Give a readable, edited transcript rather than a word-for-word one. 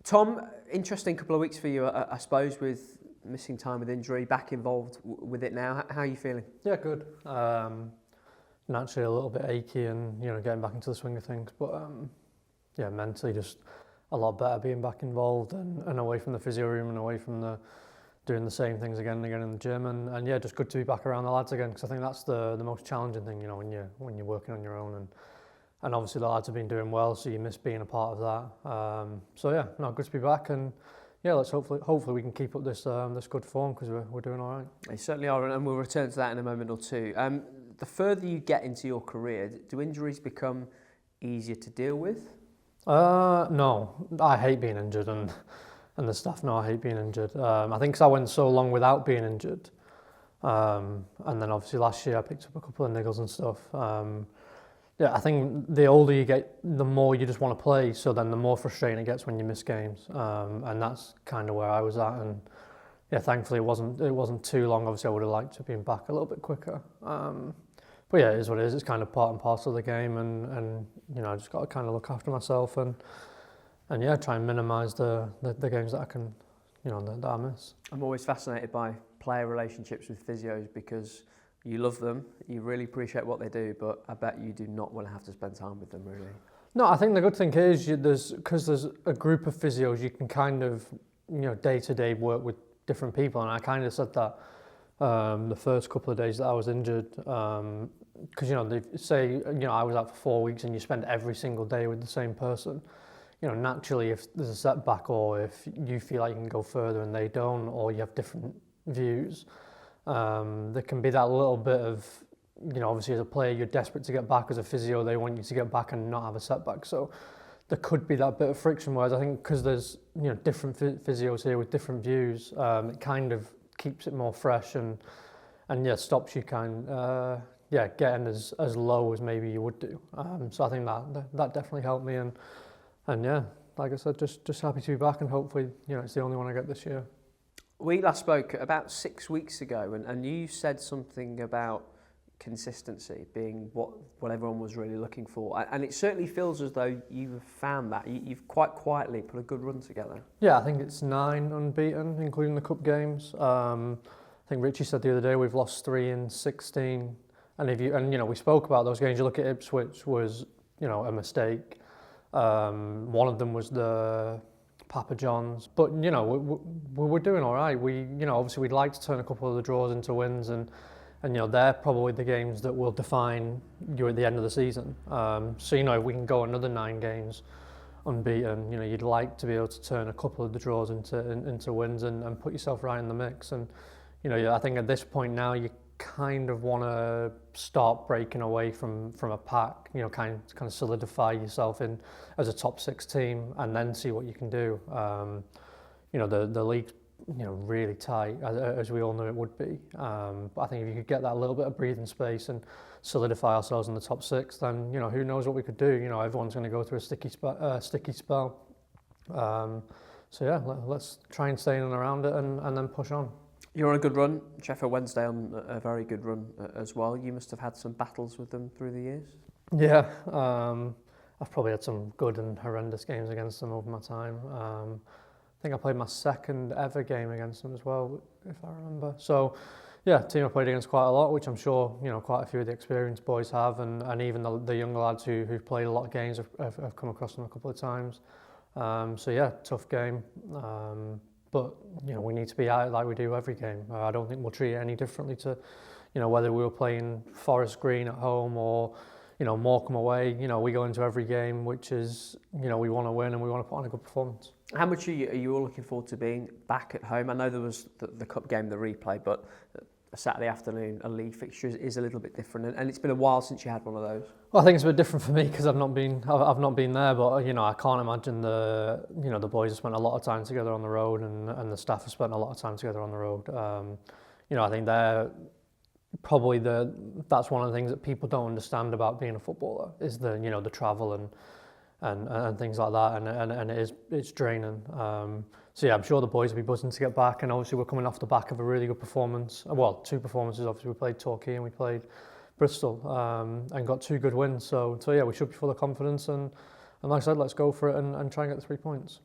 Tom, interesting couple of weeks for you, I suppose, with missing time with injury, back involved with it now. How are you feeling? Yeah, good. Naturally a little bit achy and, getting back into the swing of things. But, yeah, mentally just a lot better being back involved and away from the physio room and away from doing the same things again and again in the gym. And yeah, just good to be back around the lads again, because I think that's the most challenging thing, when you're working on your own. And obviously the lads have been doing well, so you miss being a part of that. So yeah, no, good to be back, and yeah, let's hopefully we can keep up this good form, because we're doing all right. They certainly are, and we'll return to that in a moment or two. The further you get into your career, do injuries become easier to deal with? No, I hate being injured, and the staff know I hate being injured. I think 'cause I went so long without being injured, and then obviously last year I picked up a couple of niggles and stuff. Yeah, I think the older you get, the more you just want to play. So then the more frustrating it gets when you miss games, and that's kind of where I was at. And yeah, thankfully it wasn't too long. Obviously, I would have liked to have been back a little bit quicker. But yeah, it is what it is. It's kind of part and parcel of the game, and I just got to kind of look after myself and yeah, try and minimise the games that I can, that I miss. I'm always fascinated by player relationships with physios, because you love them, you really appreciate what they do, but I bet you do not want to have to spend time with them, really. No, I think the good thing is because there's a group of physios, you can kind of, day to day work with different people, and I kind of said that the first couple of days that I was injured, because they say I was out for 4 weeks and you spend every single day with the same person. Naturally, if there's a setback, or if you feel like you can go further and they don't, or you have different views, there can be that little bit of, obviously as a player you're desperate to get back. As a physio, they want you to get back and not have a setback. So there could be that bit of friction, whereas I think because there's different physios here with different views, it kind of keeps it more fresh and yeah, stops you getting as low as maybe you would do. So I think that definitely helped me, and yeah, like I said, just happy to be back, and hopefully it's the only one I get this year. We last spoke about 6 weeks ago, and you said something about consistency being what everyone was really looking for, and it certainly feels as though you've found that. You've quite quietly put a good run together. Yeah, I think it's 9 unbeaten, including the cup games. I think Richie said the other day we've lost 3 in 16, and we spoke about those games. You look at Ipswich was a mistake. One of them was the Papa John's, but we're doing all right. We obviously we'd like to turn a couple of the draws into wins, and they're probably the games that will define you at the end of the season. So if we can go another 9 games unbeaten, you'd like to be able to turn a couple of the draws into wins and put yourself right in the mix. And I think at this point now you kind of want to start breaking away from a pack, kind of solidify yourself in as a top 6 team, and then see what you can do. The league's really tight, as we all knew it would be. But I think if you could get that little bit of breathing space and solidify ourselves in the top 6, then who knows what we could do. Everyone's going to go through a sticky spell. So yeah, let's try and stay in and around it, and then push on. You're on a good run. Sheffield Wednesday on a very good run as well. You must have had some battles with them through the years. Yeah, I've probably had some good and horrendous games against them over my time. I think I played my second ever game against them as well, if I remember. So yeah, team I played against quite a lot, which I'm sure quite a few of the experienced boys have, and even the younger lads who've played a lot of games have come across them a couple of times. So yeah, tough game. But we need to be at it like we do every game. I don't think we'll treat it any differently to, whether we were playing Forest Green at home or, Morecambe away. We go into every game, which is, we want to win and we want to put on a good performance. How much are you all looking forward to being back at home? I know there was the cup game, the replay, but a Saturday afternoon, a league fixture is a little bit different, and it's been a while since you had one of those. Well, I think it's a bit different for me because I've not been there, but I can't imagine the boys have spent a lot of time together on the road, and the staff have spent a lot of time together on the road. I think they're probably that's one of the things that people don't understand about being a footballer is the travel and things like that, and it's draining. So yeah, I'm sure the boys will be buzzing to get back, and obviously we're coming off the back of a really good performance. Well, 2 performances. Obviously we played Torquay and we played Bristol, and got 2 good wins. So yeah, we should be full of confidence, and like I said, let's go for it and try and get the 3 points.